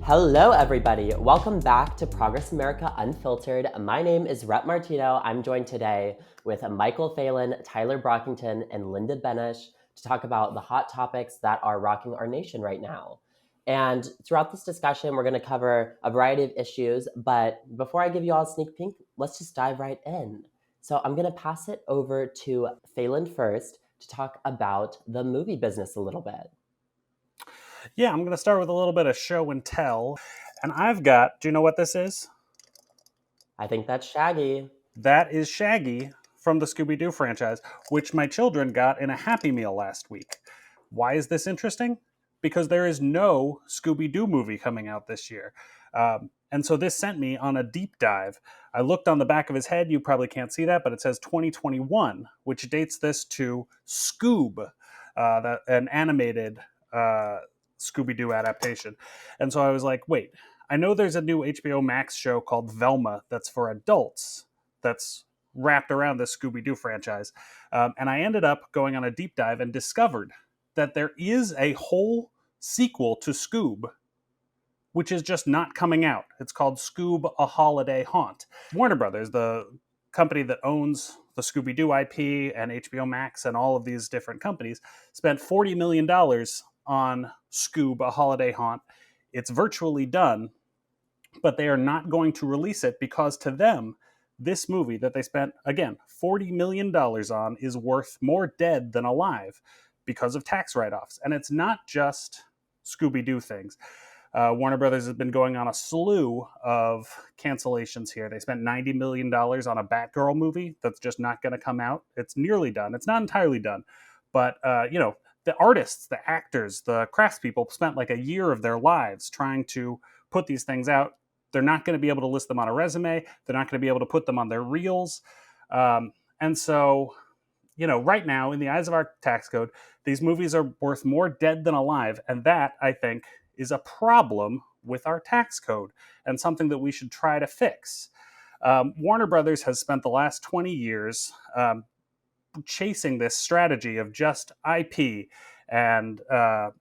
Hello, everybody. Welcome back to Progress America Unfiltered. My name is Rhett Martino. I'm joined today with Michael Phelan, Tyler Brockington, and Linda Benish to talk about the hot topics that are rocking our nation right now. And throughout this discussion, we're going to cover a variety of issues. But before I give you all a sneak peek, let's just dive right in. So I'm going to pass it over to Phelan first to talk about the movie business a little bit. Yeah, I'm going to start with a little bit of show and tell. And do you know what this is? I think that's Shaggy. That is Shaggy from the Scooby-Doo franchise, which my children got in a Happy Meal last week. Why is this interesting? Because there is no Scooby-Doo movie coming out this year. And so this sent me on a deep dive. I looked on the back of his head. You probably can't see that, but it says 2021, which dates this to Scoob, an animated Scooby-Doo adaptation. And so I was like, wait, I know there's a new HBO Max show called Velma that's for adults that's wrapped around this Scooby-Doo franchise. And I ended up going on a deep dive and discovered that there is a whole sequel to Scoob, which is just not coming out. It's called Scoob: A Holiday Haunt. Warner Brothers, the company that owns the Scooby-Doo IP and HBO Max and all of these different companies, spent $40 million on Scoob: A Holiday Haunt. It's virtually done, but they are not going to release it because to them, this movie that they spent, again, $40 million on is worth more dead than alive because of tax write-offs. And it's not just Scooby-Doo things. Warner Brothers has been going on a slew of cancellations here. They spent $90 million on a Batgirl movie that's just not going to come out. It's nearly done. It's not entirely done. But, the artists, the actors, the craftspeople spent like a year of their lives trying to put these things out. They're not going to be able to list them on a resume. They're not going to be able to put them on their reels. And so, right now, in the eyes of our tax code, these movies are worth more dead than alive. And that, I think, is a problem with our tax code and something that we should try to fix. Warner Brothers has spent the last 20 years chasing this strategy of just IP and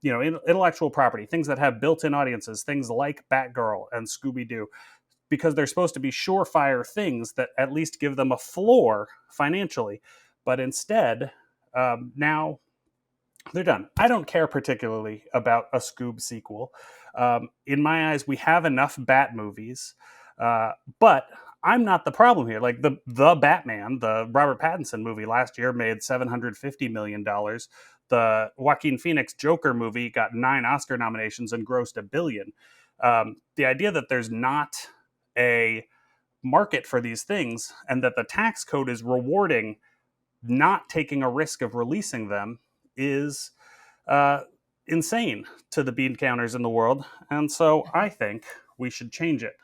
intellectual property, things that have built-in audiences, things like Batgirl and Scooby-Doo, because they're supposed to be surefire things that at least give them a floor financially. But instead, now they're done. I don't care particularly about a Scoob sequel. In my eyes, we have enough Bat movies, but I'm not the problem here. Like the Batman, the Robert Pattinson movie last year made $750 million. The Joaquin Phoenix Joker movie got 9 Oscar nominations and grossed $1 billion. The idea that there's not a market for these things and that the tax code is rewarding not taking a risk of releasing them is insane to the bean counters in the world. And so I think we should change it.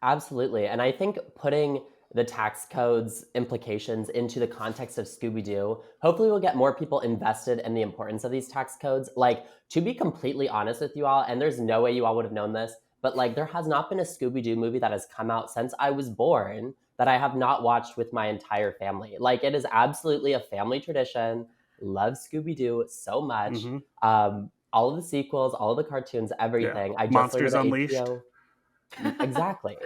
Absolutely. And I think putting the tax code's implications into the context of Scooby-Doo, hopefully we'll get more people invested in the importance of these tax codes. Like, to be completely honest with you all, and there's no way you all would have known this, but like there has not been a Scooby-Doo movie that has come out since I was born that I have not watched with my entire family. Like, it is absolutely a family tradition. Love Scooby-Doo so much. All of the sequels, all of the cartoons, everything. Yeah. I just Monsters learned about Unleashed. HBO. Exactly.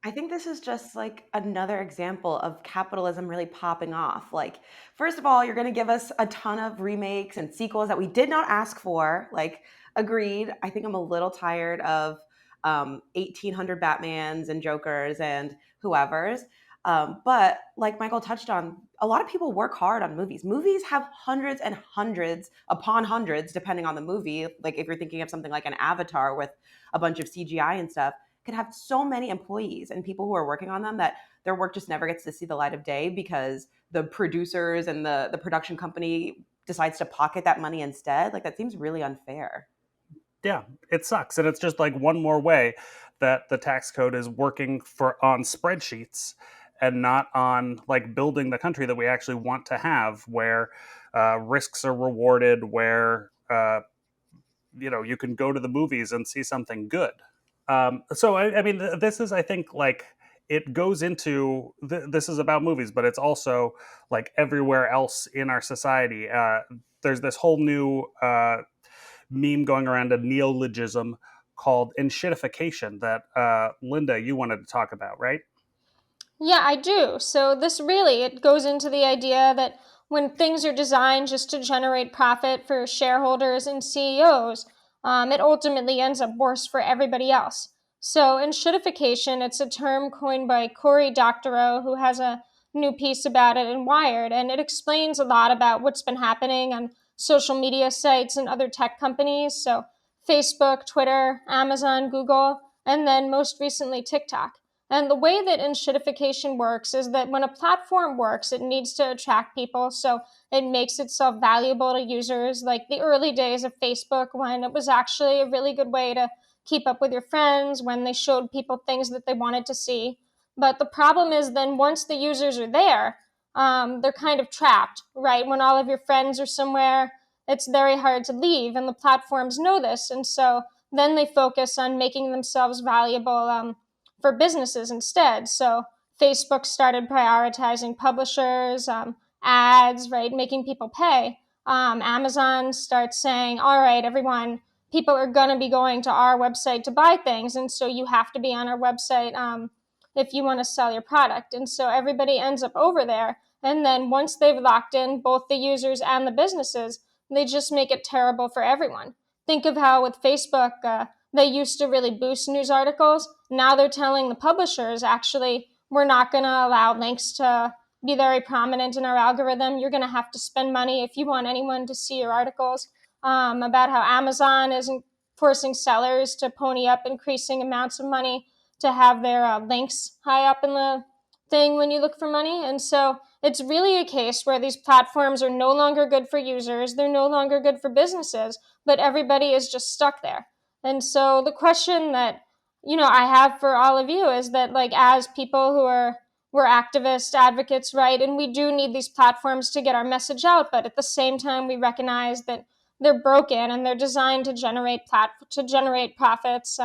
I think this is just like another example of capitalism really popping off. Like, first of all, you're going to give us a ton of remakes and sequels that we did not ask for. Like, agreed. I think I'm a little tired of 1800 Batmans and Jokers and whoever's. But like Michael touched on, a lot of people work hard on movies. Movies have hundreds and hundreds upon hundreds, depending on the movie. Like, if you're thinking of something like an Avatar with a bunch of CGI and stuff, could have so many employees and people who are working on them that their work just never gets to see the light of day because the producers and the production company decides to pocket that money instead. Like, that seems really unfair. Yeah, it sucks. And it's just like one more way that the tax code is working on spreadsheets and not on like building the country that we actually want to have, where risks are rewarded, where you can go to the movies and see something good. So I mean, this is, I think, like it goes into this is about movies, but it's also like everywhere else in our society. There's this whole new meme going around of neologism called enshittification that Linda, you wanted to talk about, right? Yeah, I do. So this really, it goes into the idea that when things are designed just to generate profit for shareholders and CEOs, it ultimately ends up worse for everybody else. So enshittification, it's a term coined by Cory Doctorow, who has a new piece about it in Wired, and it explains a lot about what's been happening on social media sites and other tech companies. So Facebook, Twitter, Amazon, Google, and then most recently TikTok. And the way that enshittification works is that when a platform works, it needs to attract people. So it makes itself valuable to users, like the early days of Facebook, when it was actually a really good way to keep up with your friends, when they showed people things that they wanted to see. But the problem is then once the users are there, they're kind of trapped, right? When all of your friends are somewhere, it's very hard to leave. And the platforms know this. And so then they focus on making themselves valuable for businesses instead. So Facebook started prioritizing publishers, ads, right, making people pay. Amazon starts saying, all right, everyone, people are going to be going to our website to buy things. And so you have to be on our website if you want to sell your product. And so everybody ends up over there. And then once they've locked in both the users and the businesses, they just make it terrible for everyone. Think of how with Facebook, they used to really boost news articles. Now they're telling the publishers, actually, we're not going to allow links to be very prominent in our algorithm. You're going to have to spend money if you want anyone to see your articles. About how Amazon is forcing sellers to pony up increasing amounts of money to have their links high up in the thing when you look for money. And so it's really a case where these platforms are no longer good for users, they're no longer good for businesses, but everybody is just stuck there. And so the question that I have for all of you is that, like, as people who are we're activists, advocates, right? And we do need these platforms to get our message out, but at the same time, we recognize that they're broken and they're designed to generate profits,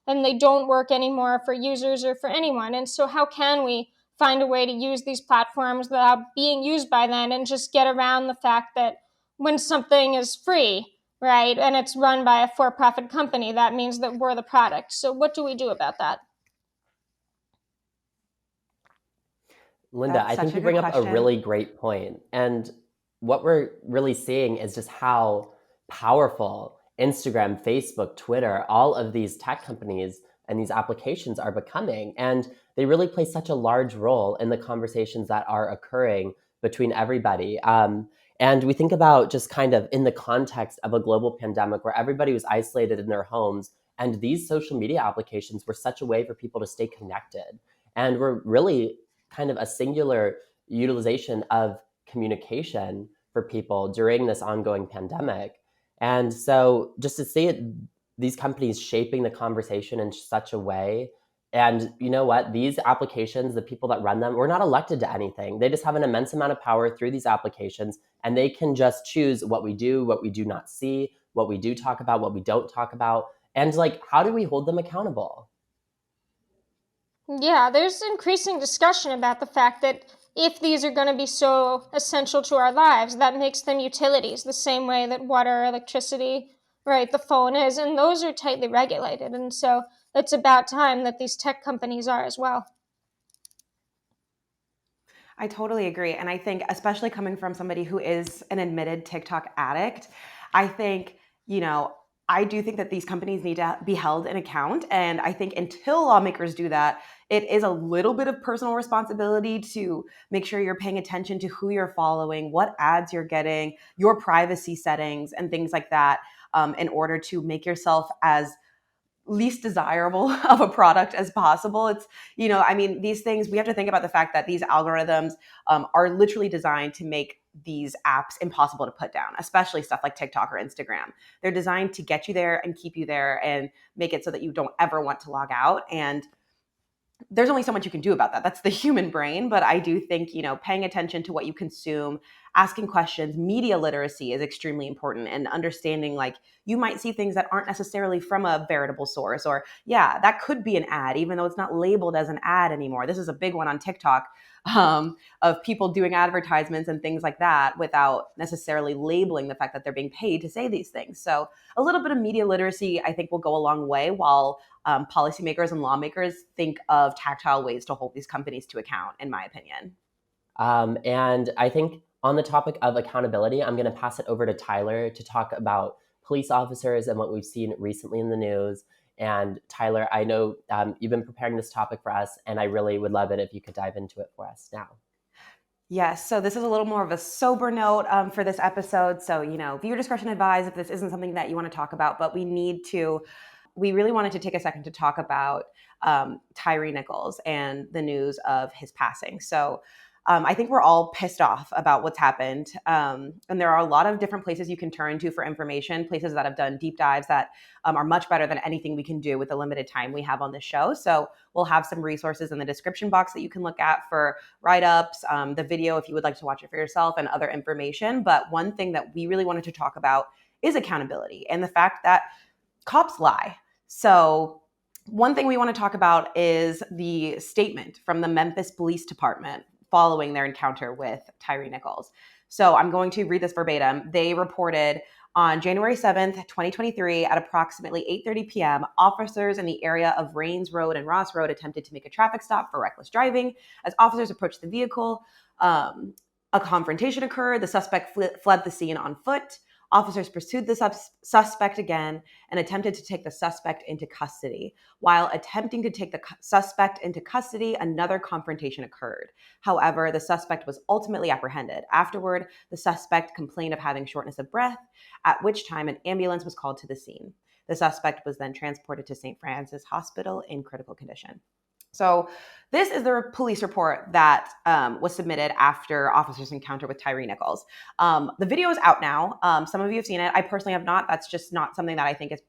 and they don't work anymore for users or for anyone. And so, how can we find a way to use these platforms without being used by them and just get around the fact that when something is free, right, and it's run by a for-profit company, that means that we're the product. So what do we do about that? Linda, That's I think such a you good bring up a question. really great point. And what we're really seeing is just how powerful Instagram, Facebook, Twitter, all of these tech companies and these applications are becoming. And they really play such a large role in the conversations that are occurring between everybody. And we think about just kind of in the context of a global pandemic where everybody was isolated in their homes. And these social media applications were such a way for people to stay connected. And we're really kind of a singular utilization of communication for people during this ongoing pandemic. And so just to see it, these companies shaping the conversation in such a way. And you know what? These applications, the people that run them, we're not elected to anything. They just have an immense amount of power through these applications, and they can just choose what we do not see, what we do talk about, what we don't talk about. And like, how do we hold them accountable? Yeah, there's increasing discussion about the fact that if these are going to be so essential to our lives, that makes them utilities, the same way that water, electricity, right, the phone is, and those are tightly regulated. And so it's about time that these tech companies are as well. I totally agree. And I think, especially coming from somebody who is an admitted TikTok addict, I think, you know, I do think that these companies need to be held in account. And I think until lawmakers do that, it is a little bit of personal responsibility to make sure you're paying attention to who you're following, what ads you're getting, your privacy settings, and things like that, in order to make yourself as least desirable of a product as possible. It's, I mean, these things, we have to think about the fact that these algorithms are literally designed to make these apps impossible to put down, especially stuff like TikTok or Instagram. They're designed to get you there and keep you there and make it so that you don't ever want to log out. And there's only so much you can do about that. That's the human brain. But I do think, paying attention to what you consume asking questions. Media literacy is extremely important, and understanding, like, you might see things that aren't necessarily from a veritable source, or yeah, that could be an ad, even though it's not labeled as an ad anymore. This is a big one on TikTok, of people doing advertisements and things like that without necessarily labeling the fact that they're being paid to say these things. So a little bit of media literacy, I think, will go a long way, while policymakers and lawmakers think of tactile ways to hold these companies to account, in my opinion. And I think on the topic of accountability, I'm going to pass it over to Tyler to talk about police officers and what we've seen recently in the news. And Tyler, I know you've been preparing this topic for us, and I really would love it if you could dive into it for us now. Yes, so this is a little more of a sober note for this episode. So, viewer discretion advised if this isn't something that you want to talk about, but we really wanted to take a second to talk about Tyree Nichols and the news of his passing. So I think we're all pissed off about what's happened. And there are a lot of different places you can turn to for information, places that have done deep dives that are much better than anything we can do with the limited time we have on this show. So we'll have some resources in the description box that you can look at for write-ups, the video if you would like to watch it for yourself, and other information. But one thing that we really wanted to talk about is accountability and the fact that cops lie. So one thing we want to talk about is the statement from the Memphis Police Department following their encounter with Tyree Nichols. So I'm going to read this verbatim. They reported on January 7th, 2023, at approximately 8:30 p.m., officers in the area of Rains Road and Ross Road attempted to make a traffic stop for reckless driving. As officers approached the vehicle, a confrontation occurred. The suspect fled the scene on foot. Officers pursued the suspect again and attempted to take the suspect into custody. While attempting to take the suspect into custody, another confrontation occurred. However, the suspect was ultimately apprehended. Afterward, the suspect complained of having shortness of breath, at which time an ambulance was called to the scene. The suspect was then transported to St. Francis Hospital in critical condition. So this is the police report that was submitted after officers' encounter with Tyree Nichols. The video is out now. Some of you have seen it. I personally have not. That's just not something that I think is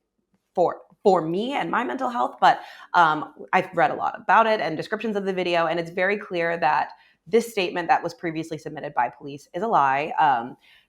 for me and my mental health, but I've read a lot about it and descriptions of the video, and it's very clear that this statement that was previously submitted by police is a lie.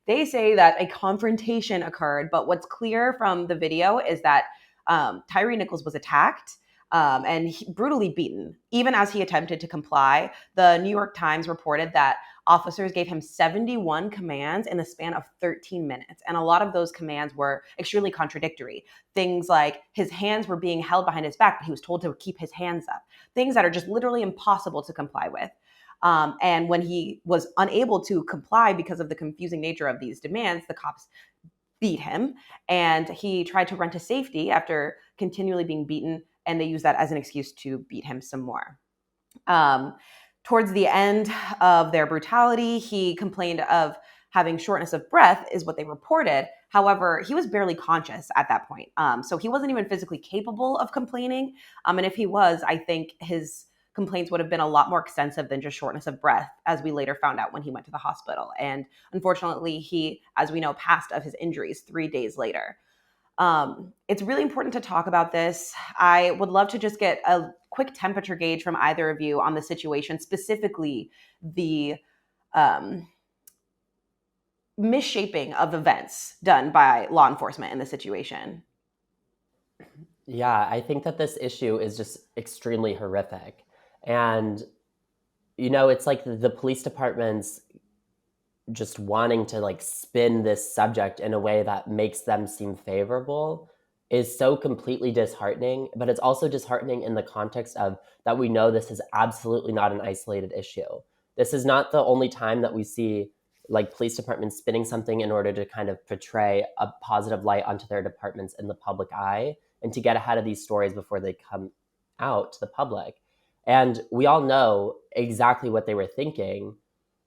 They say that a confrontation occurred, but what's clear from the video is that Tyree Nichols was attacked and brutally beaten, even as he attempted to comply. The New York Times reported that officers gave him 71 commands in the span of 13 minutes. And a lot of those commands were extremely contradictory. Things like his hands were being held behind his back, but he was told to keep his hands up. Things that are just literally impossible to comply with. And when he was unable to comply because of the confusing nature of these demands, the cops beat him, and he tried to run to safety after continually being beaten, and they used that as an excuse to beat him some more. Towards the end of their brutality, he complained of having shortness of breath, is what they reported. However, he was barely conscious at that point. So he wasn't even physically capable of complaining. And if he was, I think his complaints would have been a lot more extensive than just shortness of breath, as we later found out when he went to the hospital. And unfortunately, he, as we know, passed of his injuries 3 days later. It's really important to talk about this. I would love to just get a quick temperature gauge from either of you on the situation, specifically the misshaping of events done by law enforcement in the situation. Yeah, I think that this issue is just extremely horrific. And, it's like the police department's just wanting to spin this subject in a way that makes them seem favorable is so completely disheartening. But it's also disheartening in the context of that we know this is absolutely not an isolated issue. This is not the only time that we see police departments spinning something in order to kind of portray a positive light onto their departments in the public eye and to get ahead of these stories before they come out to the public. And we all know exactly what they were thinking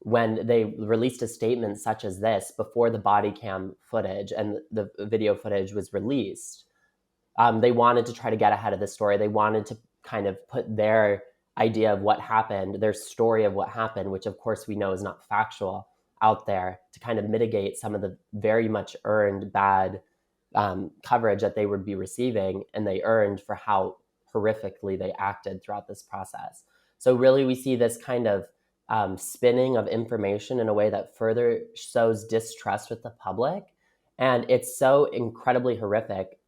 when they released a statement such as this before the body cam footage and the video footage was released. They wanted to try to get ahead of the story. They wanted to kind of put their idea of what happened, their story of what happened, which of course we know is not factual, out there to kind of mitigate some of the very much earned bad coverage that they would be receiving, and they earned for how horrifically they acted throughout this process. So really we see this kind of spinning of information in a way that further sows distrust with the public. And it's so incredibly horrific.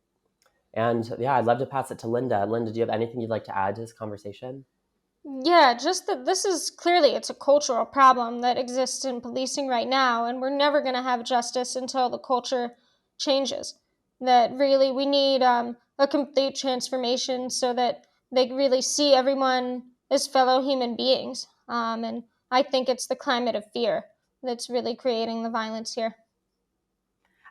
And yeah, I'd love to pass it to Linda. Linda, do you have anything you'd like to add to this conversation? Yeah, just that this is clearly it's a cultural problem that exists in policing right now, and we're never going to have justice until the culture changes. That really we need a complete transformation so that they really see everyone as fellow human beings. And I think it's the climate of fear that's really creating the violence here.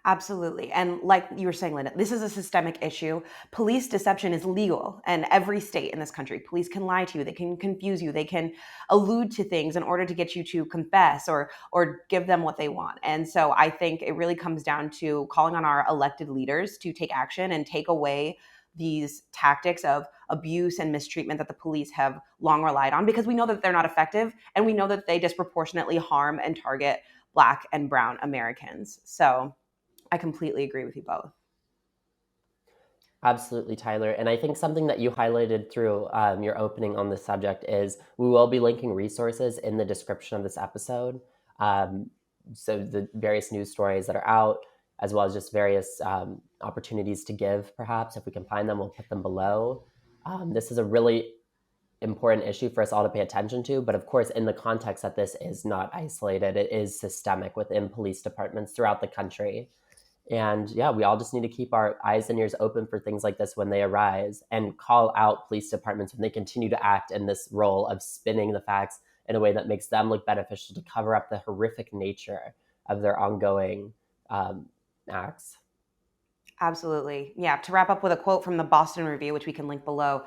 Absolutely. And like you were saying, Linda, this is a systemic issue. Police deception is legal in every state in this country. Police can lie to you, they can confuse you, they can allude to things in order to get you to confess or give them what they want. And so I think it really comes down to calling on our elected leaders to take action and take away these tactics of abuse and mistreatment that the police have long relied on, because we know that they're not effective and we know that they disproportionately harm and target Black and Brown Americans. So I completely agree with you both. Absolutely, Tyler. And I think something that you highlighted through your opening on this subject is we will be linking resources in the description of this episode. So the various news stories that are out, as well as just various opportunities to give, perhaps. If we can find them, we'll put them below. This is a really important issue for us all to pay attention to. But of course, in the context that this is not isolated, it is systemic within police departments throughout the country. And yeah, we all just need to keep our eyes and ears open for things like this when they arise and call out police departments when they continue to act in this role of spinning the facts in a way that makes them look beneficial to cover up the horrific nature of their ongoing acts. Absolutely. Yeah. To wrap up with a quote from the Boston Review, which we can link below,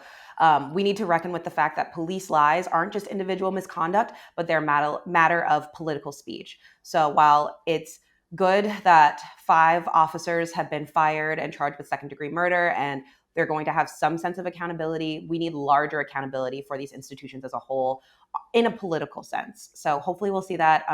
we need to reckon with the fact that police lies aren't just individual misconduct, but they're matter of political speech. So while it's good that 5 officers have been fired and charged with second-degree murder, and they're going to have some sense of accountability, we need larger accountability for these institutions as a whole in a political sense. So hopefully we'll see that.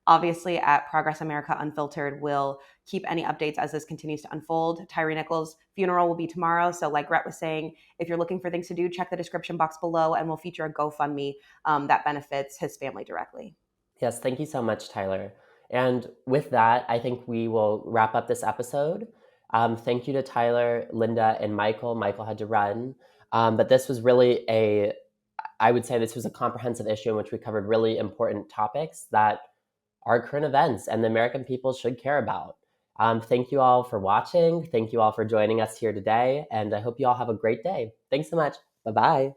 Obviously, at Progress America Unfiltered, we'll keep any updates as this continues to unfold. Tyree Nichols' funeral will be tomorrow. So like Rhett was saying, if you're looking for things to do, check the description box below and we'll feature a GoFundMe that benefits his family directly. Yes, thank you so much, Tyler. And with that, I think we will wrap up this episode. Thank you to Tyler, Linda, and Michael. Michael had to run. But this was really I would say this was a comprehensive issue in which we covered really important topics that are current events and the American people should care about. Thank you all for watching. Thank you all for joining us here today. And I hope you all have a great day. Thanks so much. Bye-bye.